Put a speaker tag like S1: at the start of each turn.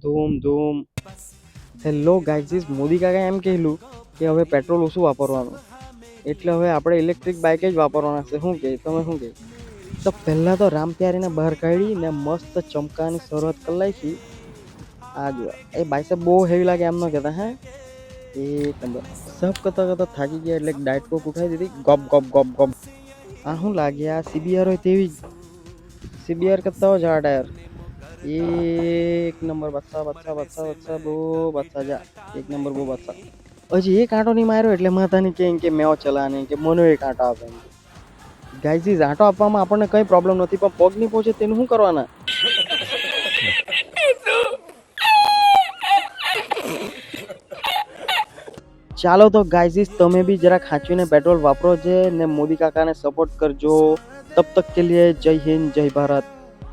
S1: ધૂમ ધૂમ. Hello guys, Modi કાકા એમ કહેલું કે હવે પેટ્રોલ ઓછું વાપરવાનું, એટલે હવે આપણે ઇલેક્ટ્રિક બાઇક જ વાપરવાના છે. શું કહે તમે? શું કહે? તો પહેલાં તો રામ પ્યારીને બહાર કાઢી ને મસ્ત ચમકાની શરૂઆત કરી નાખી. આ જો એ બાઇસેપ બહુ હેવી લાગે એમ ન કહેતા. હે એક નંબર. સબ કરતા કરતા થાકી ગયા એટલે ડાયટ કોક ઉઠાવી દીધી. ગપ ગપ ગપ ગપ. આ શું લાગે? આ સીબીઆર હોય તેવી જ. સીબીઆર કરતા હોય જાડા યાર. એક નંબર. બચ્ચા બચ્ચા બચ્ચા બચ્ચા બહુ બચ્ચા જા. એક નંબર બહુ બચ્ચા. હજી એક આંટો નહીં માર્યો એટલે માતાની કે મેં ચલા નહીં કે મને એક આંટો આપે. ગાઈઝ, આંટો આપવામાં આપણને કંઈ પ્રોબ્લેમ નથી, પણ પગ નહીં પહોંચે તેનું શું કરવાના? ચાલો તો ગાઈઝ, તમે બી જરા ખાંચીને પેટ્રોલ વાપરો છે ને મોદી કાકાને સપોર્ટ કરજો. તબ તક કે લીએ જય હિન્દ, જય ભારત.